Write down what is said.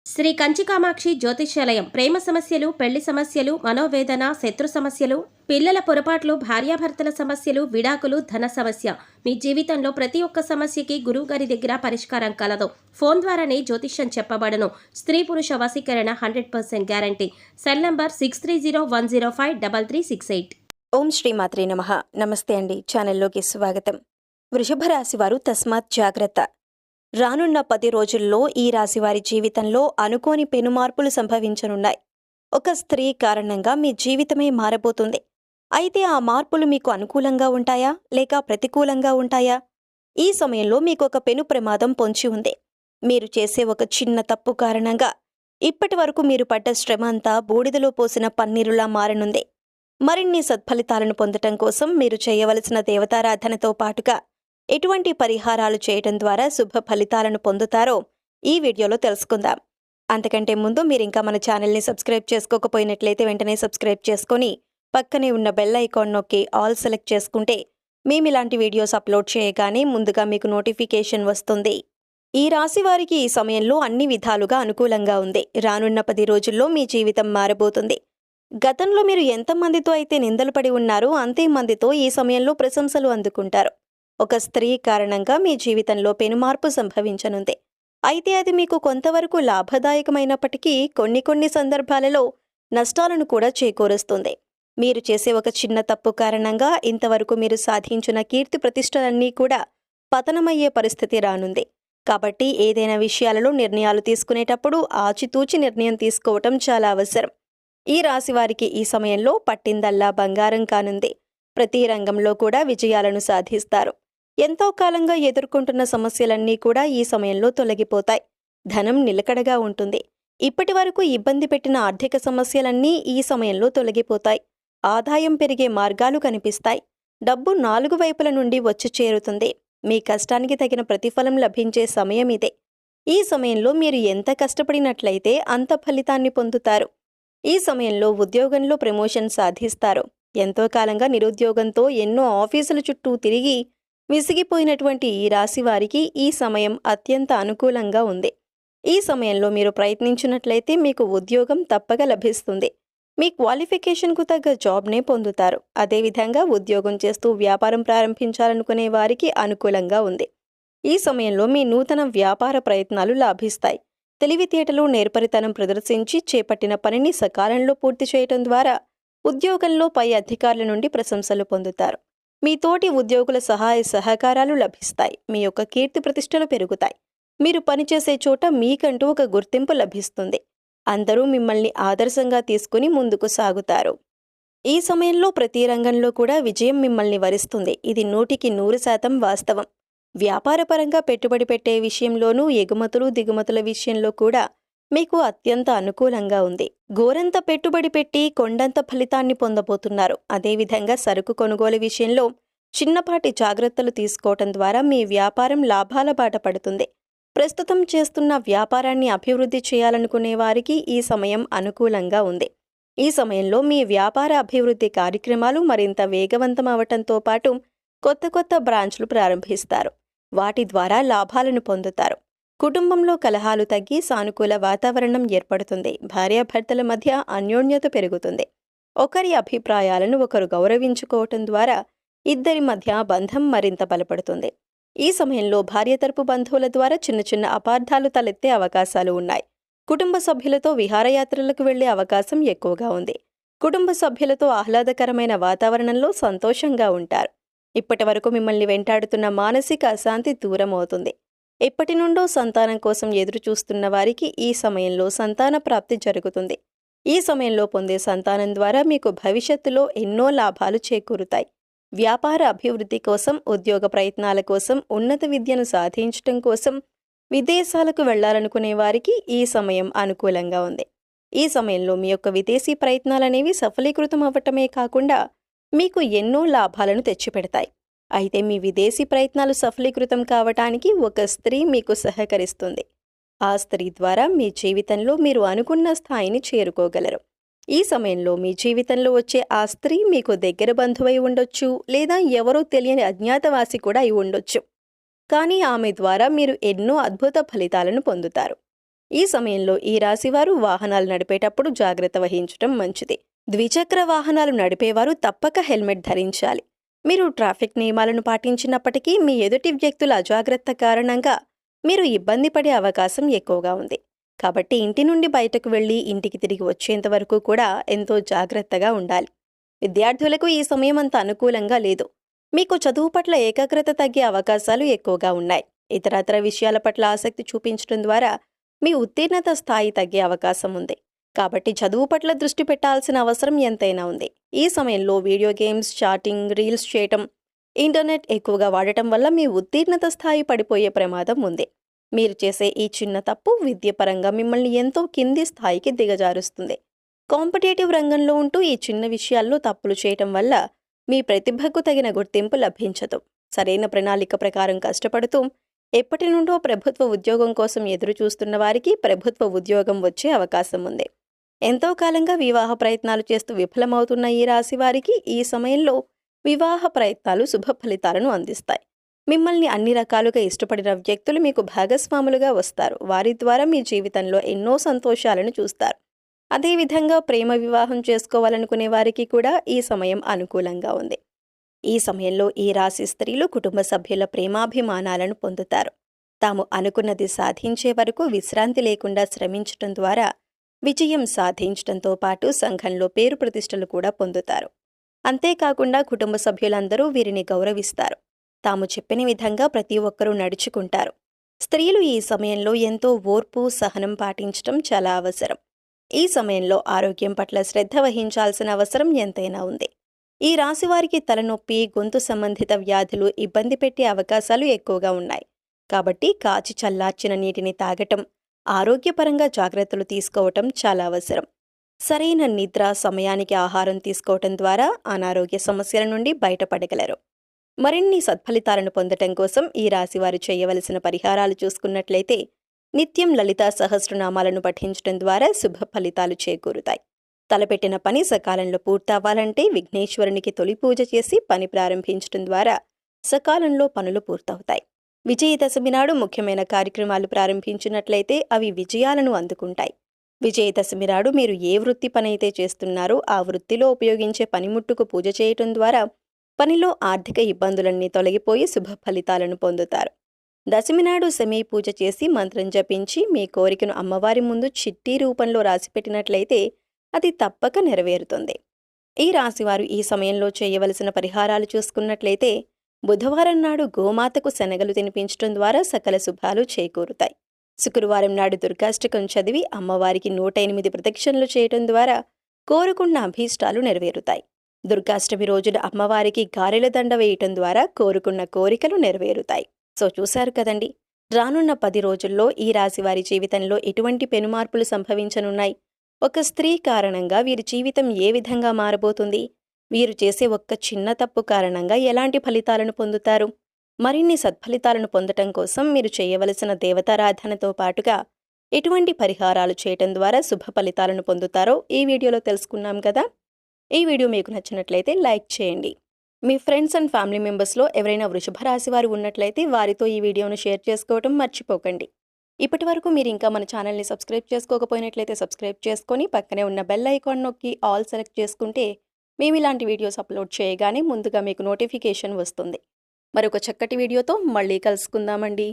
శ్రీ కంచికామాక్షి జ్యోతిష్యాలయం ప్రేమ సమస్యలు, పెళ్లి సమస్యలు, మనోవేదన, శత్రు సమస్యలు, పిల్లల పొరపాట్లు, భార్యాభర్తల సమస్యలు, విడాకులు, ధన సమస్య. మీ జీవితంలో ప్రతి ఒక్క సమస్యకి గురువుగారి దగ్గర పరిష్కారం కలదు. ఫోన్ ద్వారానే జ్యోతిష్యం చెప్పబడను. స్త్రీ పురుష వశీకరణ 100% గ్యారంటీ. Cell number 6301053368. ఓం శ్రీ మాత్రే నమః. నమస్తే అండి. ఛానల్లోకి స్వాగతం. వృషభ రాశి వారు తస్మాత్ జాగ్రత్త. రానున్న 10 రోజుల్లో ఈ రాశివారి జీవితంలో అనుకోని పెనుమార్పులు సంభవించనున్నాయి. ఒక స్త్రీ కారణంగా మీ జీవితమే మారబోతుంది. అయితే ఆ మార్పులు మీకు అనుకూలంగా ఉంటాయా లేక ప్రతికూలంగా ఉంటాయా? ఈ సమయంలో మీకు ఒక పెను ప్రమాదం పొంచి ఉంది. మీరు చేసే ఒక చిన్న తప్పు కారణంగా ఇప్పటి వరకు మీరు పడ్డ శ్రమ అంతా బూడిదలో పోసిన పన్నీరులా మారనుంది. మరిన్ని సత్ఫలితాలను పొందటం కోసం మీరు చేయవలసిన దేవతారాధనతో పాటుగా ఎటువంటి పరిహారాలు చేయటం ద్వారా శుభ ఫలితాలను పొందుతారో ఈ వీడియోలో తెలుసుకుందాం. అంతకంటే ముందు మీరింకా మన ఛానల్ని సబ్స్క్రైబ్ చేసుకోకపోయినట్లయితే వెంటనే సబ్స్క్రైబ్ చేసుకొని పక్కనే ఉన్న బెల్ ఐకాన్ నొక్కి ఆల్ సెలెక్ట్ చేసుకుంటే మేమిలాంటి వీడియోస్ అప్లోడ్ చేయగానే ముందుగా మీకు నోటిఫికేషన్ వస్తుంది. ఈ రాశి వారికి ఈ సమయంలో అన్ని విధాలుగా అనుకూలంగా ఉంది. రానున్న 10 రోజుల్లో మీ జీవితం మారబోతుంది. గతంలో మీరు ఎంతమందితో అయితే నిందలు పడి ఉన్నారో అంతే మందితో ఈ సమయంలో ప్రశంసలు అందుకుంటారు. ఒక స్త్రీ కారణంగా మీ జీవితంలో పెనుమార్పు సంభవించనుంది. అయితే అది మీకు కొంతవరకు లాభదాయకమైనప్పటికీ కొన్ని సందర్భాలలో నష్టాలను కూడా చేకూరుస్తుంది. మీరు చేసే ఒక చిన్న తప్పు కారణంగా ఇంతవరకు మీరు సాధించిన కీర్తి ప్రతిష్టలన్నీ కూడా పతనమయ్యే పరిస్థితి రానుంది. కాబట్టి ఏదైనా విషయాలలో నిర్ణయాలు తీసుకునేటప్పుడు ఆచితూచి నిర్ణయం తీసుకోవటం చాలా అవసరం. ఈ రాశివారికి ఈ సమయంలో పట్టిందల్లా బంగారం కానుంది. ప్రతి రంగంలో కూడా విజయాలను సాధిస్తారు. ఎంతో కాలంగా ఎదుర్కొంటున్న సమస్యలన్నీ కూడా ఈ సమయంలో తొలగిపోతాయి. ధనం నిలకడగా ఉంటుంది. ఇప్పటి వరకు ఇబ్బంది పెట్టిన ఆర్థిక సమస్యలన్నీ ఈ సమయంలో తొలగిపోతాయి. ఆదాయం పెరిగే మార్గాలు కనిపిస్తాయి. డబ్బు 4 వైపుల నుండి వచ్చి చేరుతుంది. మీ కష్టానికి తగిన ప్రతిఫలం లభించే సమయం ఇదే. ఈ సమయంలో మీరు ఎంత కష్టపడినట్లయితే అంత ఫలితాన్ని పొందుతారు. ఈ సమయంలో ఉద్యోగంలో ప్రమోషన్ సాధిస్తారు. ఎంతో కాలంగా నిరుద్యోగంతో ఎన్నో ఆఫీసుల చుట్టూ తిరిగి విసిగిపోయినటువంటి ఈ రాశి వారికి ఈ సమయం అత్యంత అనుకూలంగా ఉంది. ఈ సమయంలో మీరు ప్రయత్నించినట్లయితే మీకు ఉద్యోగం తప్పక లభిస్తుంది. మీ క్వాలిఫికేషన్కు తగ్గ జాబ్నే పొందుతారు. అదేవిధంగా ఉద్యోగం చేస్తూ వ్యాపారం ప్రారంభించాలనుకునే వారికి అనుకూలంగా ఉంది. ఈ సమయంలో మీ నూతన వ్యాపార ప్రయత్నాలు లాభిస్తాయి. తెలివితేటలు, నేర్పరితనం ప్రదర్శించి చేపట్టిన పనిని సకాలంలో పూర్తి చేయటం ద్వారా ఉద్యోగంలో పై అధికారుల నుండి ప్రశంసలు పొందుతారు. మీ తోటి ఉద్యోగుల సహాయ సహకారాలు లభిస్తాయి. మీ యొక్క కీర్తి ప్రతిష్టలు పెరుగుతాయి. మీరు పనిచేసే చోట మీకంటూ ఒక గుర్తింపు లభిస్తుంది. అందరూ మిమ్మల్ని ఆదర్శంగా తీసుకుని ముందుకు సాగుతారు. ఈ సమయంలో ప్రతి రంగంలో కూడా విజయం మిమ్మల్ని వరిస్తుంది. ఇది 100% వాస్తవం. వ్యాపారపరంగా పెట్టుబడి పెట్టే విషయంలోనూ ఎగుమతులు దిగుమతుల విషయంలో కూడా మీకు అత్యంత అనుకూలంగా ఉంది. గోరంత పెట్టుబడి పెట్టి కొండంత ఫలితాన్ని పొందబోతున్నారు. అదేవిధంగా సరుకు కొనుగోలు విషయంలో చిన్నపాటి జాగ్రత్తలు తీసుకోవటం ద్వారా మీ వ్యాపారం లాభాల బాట పడుతుంది. ప్రస్తుతం చేస్తున్న వ్యాపారాన్ని అభివృద్ధి చేయాలనుకునే వారికి ఈ సమయం అనుకూలంగా ఉంది. ఈ సమయంలో మీ వ్యాపార అభివృద్ధి కార్యక్రమాలు మరింత వేగవంతం అవటంతో పాటు కొత్త బ్రాంచ్లు ప్రారంభిస్తారు. వాటి ద్వారా లాభాలను పొందుతారు. కుటుంబంలో కలహాలు తగ్గి సానుకూల వాతావరణం ఏర్పడుతుంది. భార్యాభర్తల మధ్య అన్యోన్యత పెరుగుతుంది. ఒకరి అభిప్రాయాలను ఒకరు గౌరవించుకోవటం ద్వారా ఇద్దరి మధ్య బంధం మరింత బలపడుతుంది. ఈ సమయంలో భార్య తరపు బంధువుల ద్వారా చిన్న అపార్థాలు తలెత్తే అవకాశాలు ఉన్నాయి. కుటుంబ సభ్యులతో విహారయాత్రలకు వెళ్లే అవకాశం ఎక్కువగా ఉంది. కుటుంబ సభ్యులతో ఆహ్లాదకరమైన వాతావరణంలో సంతోషంగా ఉంటారు. ఇప్పటి వరకు మిమ్మల్ని వెంటాడుతున్న మానసిక అశాంతి దూరం అవుతుంది. ఎప్పటి నుండో సంతానం కోసం ఎదురు చూస్తున్న వారికి ఈ సమయంలో సంతాన ప్రాప్తి జరుగుతుంది. ఈ సమయంలో పొందే సంతానం ద్వారా మీకు భవిష్యత్తులో ఎన్నో లాభాలు చేకూరుతాయి. వ్యాపార అభివృద్ధి కోసం, ఉద్యోగ ప్రయత్నాల కోసం, ఉన్నత విద్యను సాధించటం కోసం విదేశాలకు వెళ్లాలనుకునే వారికి ఈ సమయం అనుకూలంగా ఉంది. ఈ సమయంలో మీ యొక్క విదేశీ ప్రయత్నాలనేవి సఫలీకృతం అవ్వటమే కాకుండా మీకు ఎన్నో లాభాలను తెచ్చిపెడతాయి. అయితే మీ విదేశీ ప్రయత్నాలు సఫలీకృతం కావటానికి ఒక స్త్రీ మీకు సహకరిస్తుంది. ఆ స్త్రీ ద్వారా మీ జీవితంలో మీరు అనుకున్న స్థాయిని చేరుకోగలరు. ఈ సమయంలో మీ జీవితంలో వచ్చే ఆ స్త్రీ మీకు దగ్గర బంధువై ఉండొచ్చు, లేదా ఎవరో తెలియని అజ్ఞాతవాసి కూడా అయి ఉండొచ్చు. కానీ ఆమె ద్వారా మీరు ఎన్నో అద్భుత ఫలితాలను పొందుతారు. ఈ సమయంలో ఈ రాశివారు వాహనాలు నడిపేటప్పుడు జాగ్రత్త వహించడం మంచిది. ద్విచక్ర వాహనాలు నడిపేవారు తప్పక హెల్మెట్ ధరించాలి. మీరు ట్రాఫిక్ నియమాలను పాటించినప్పటికీ మీ ఎదుటి వ్యక్తుల అజాగ్రత్త కారణంగా మీరు ఇబ్బంది పడే అవకాశం ఎక్కువగా ఉంది. కాబట్టి ఇంటి నుండి బయటకు వెళ్లి ఇంటికి తిరిగి వచ్చేంత వరకు కూడా ఎంతో జాగ్రత్తగా ఉండాలి. విద్యార్థులకు ఈ సమయం అంత అనుకూలంగా లేదు. మీకు చదువు పట్ల ఏకాగ్రత తగ్గే అవకాశాలు ఎక్కువగా ఉన్నాయి. ఇతరత్ర విషయాల పట్ల ఆసక్తి చూపించడం ద్వారా మీ ఉత్తీర్ణత స్థాయి తగ్గే అవకాశం ఉంది. కాబట్టి చదువు పట్ల దృష్టి పెట్టాల్సిన అవసరం ఎంతైనా ఉంది. ఈ సమయంలో వీడియో గేమ్స్, చాటింగ్, రీల్స్ చేయటం, ఇంటర్నెట్ ఎక్కువగా వాడటం వల్ల మీ ఉత్తీర్ణత స్థాయి పడిపోయే ప్రమాదం ఉంది. మీరు చేసే ఈ చిన్న తప్పు విద్యపరంగా మిమ్మల్ని ఎంతో కింది స్థాయికి దిగజారుస్తుంది. కాంపిటేటివ్ రంగంలో ఉంటూ ఈ చిన్న విషయాల్లో తప్పులు చేయటం వల్ల మీ ప్రతిభకు తగిన గుర్తింపు లభించదు. సరైన ప్రణాళిక ప్రకారం కష్టపడుతూ ఎప్పటి నుండో ప్రభుత్వ ఉద్యోగం కోసం ఎదురు చూస్తున్న వారికి ప్రభుత్వ ఉద్యోగం వచ్చే అవకాశం ఉంది. ఎంతో కాలంగా వివాహ ప్రయత్నాలు చేస్తూ విఫలమవుతున్న ఈ రాశి వారికి ఈ సమయంలో వివాహ ప్రయత్నాలు శుభ ఫలితాలను అందిస్తాయి. మిమ్మల్ని అన్ని రకాలుగా ఇష్టపడిన వ్యక్తులు మీకు భాగస్వాములుగా వస్తారు. వారి ద్వారా మీ జీవితంలో ఎన్నో సంతోషాలను చూస్తారు. అదేవిధంగా ప్రేమ వివాహం చేసుకోవాలనుకునే వారికి కూడా ఈ సమయం అనుకూలంగా ఉంది. ఈ సమయంలో ఈ రాశి స్త్రీలు కుటుంబ సభ్యుల ప్రేమాభిమానాలను పొందుతారు. తాము అనుకున్నది సాధించే వరకు విశ్రాంతి లేకుండా శ్రమించటం ద్వారా విజయం సాధించడంతో పాటు సంఘంలో పేరు ప్రతిష్టలు కూడా పొందుతారు. అంతేకాకుండా కుటుంబ సభ్యులందరూ వీరిని గౌరవిస్తారు. తాము చెప్పిన విధంగా ప్రతి ఒక్కరూ నడుచుకుంటారు. స్త్రీలు ఈ సమయంలో ఎంతో ఓర్పు, సహనం పాటించడం చాలా అవసరం. ఈ సమయంలో ఆరోగ్యం పట్ల శ్రద్ధ వహించాల్సిన అవసరం ఎంతైనా ఉంది. ఈ రాశివారికి తలనొప్పి, గొంతు సంబంధిత వ్యాధులు ఇబ్బంది పెట్టే అవకాశాలు ఎక్కువగా ఉన్నాయి. కాబట్టి కాచి చల్లార్చిన నీటిని తాగటం, ఆరోగ్యపరంగా జాగ్రత్తలు తీసుకోవటం చాలా అవసరం. సరైన నిద్ర, సమయానికి ఆహారం తీసుకోవటం ద్వారా అనారోగ్య సమస్యల నుండి బయటపడగలరు. మరిన్ని సత్ఫలితాలను పొందటం కోసం ఈ రాశివారు చేయవలసిన పరిహారాలు చూసుకున్నట్లయితే నిత్యం లలితా సహస్రనామాలను పఠించడం ద్వారా శుభ ఫలితాలు చేకూరుతాయి. తలపెట్టిన పని సకాలంలో పూర్తవ్వాలంటే విఘ్నేశ్వరునికి తొలి పూజ చేసి పని ప్రారంభించడం ద్వారా సకాలంలో పనులు పూర్తవుతాయి. విజయదశమి నాడు ముఖ్యమైన కార్యక్రమాలు ప్రారంభించినట్లయితే అవి విజయాలను అందుకుంటాయి. విజయదశమి నాడు మీరు ఏ వృత్తి పనైతే చేస్తున్నారో ఆ వృత్తిలో ఉపయోగించే పనిముట్టుకు పూజ చేయటం ద్వారా పనిలో ఆర్థిక ఇబ్బందులన్నీ తొలగిపోయి శుభ ఫలితాలను పొందుతారు. దశమి నాడు శమీ పూజ చేసి మంత్రం జపించి మీ కోరికను అమ్మవారి ముందు చిట్టి రూపంలో రాసిపెట్టినట్లయితే అది తప్పక నెరవేరుతుంది. ఈ రాశివారు ఈ సమయంలో చేయవలసిన పరిహారాలు చూసుకున్నట్లయితే బుధవారం నాడు గోమాతకు శనగలు తినిపించడం ద్వారా సకల శుభాలు చేకూరుతాయి. శుక్రవారం నాడు దుర్గాష్టకం చదివి అమ్మవారికి 108 ప్రదక్షిణలు చేయటం ద్వారా కోరుకున్న అభీష్టాలు నెరవేరుతాయి. దుర్గాష్టమి రోజున అమ్మవారికి గారెల దండ వేయటం ద్వారా కోరుకున్న కోరికలు నెరవేరుతాయి. సో చూశారు కదండి, రానున్న 10 రోజుల్లో ఈ రాశివారి జీవితంలో ఎటువంటి పెనుమార్పులు సంభవించనున్నాయి, ఒక స్త్రీ కారణంగా వీరి జీవితం ఏ విధంగా మారబోతుంది, వీరు చేసే ఒక్క చిన్న తప్పు కారణంగా ఎలాంటి ఫలితాలను పొందుతారు, మరిన్ని సత్ఫలితాలను పొందటం కోసం మీరు చేయవలసిన దేవతారాధనతో పాటుగా ఎటువంటి పరిహారాలు చేయటం ద్వారా శుభ ఫలితాలను పొందుతారో ఈ వీడియోలో తెలుసుకున్నాం కదా. ఈ వీడియో మీకు నచ్చినట్లయితే లైక్ చేయండి. మీ ఫ్రెండ్స్ అండ్ ఫ్యామిలీ మెంబర్స్లో ఎవరైనా వృషభ రాశి వారు ఉన్నట్లయితే వారితో ఈ వీడియోను షేర్ చేసుకోవటం మర్చిపోకండి. ఇప్పటి వరకు మీరు ఇంకా మన ఛానల్ని సబ్స్క్రైబ్ చేసుకోకపోయినట్లయితే సబ్స్క్రైబ్ చేసుకొని పక్కనే ఉన్న బెల్ ఐకాన్ నొక్కి ఆల్ సెలెక్ట్ చేసుకుంటే మేము ఇలాంటి వీడియోస్ అప్లోడ్ చేయగానే ముందుగా మీకు నోటిఫికేషన్ వస్తుంది. మరొక చక్కటి వీడియోతో మళ్ళీ కలుసుకుందామండి.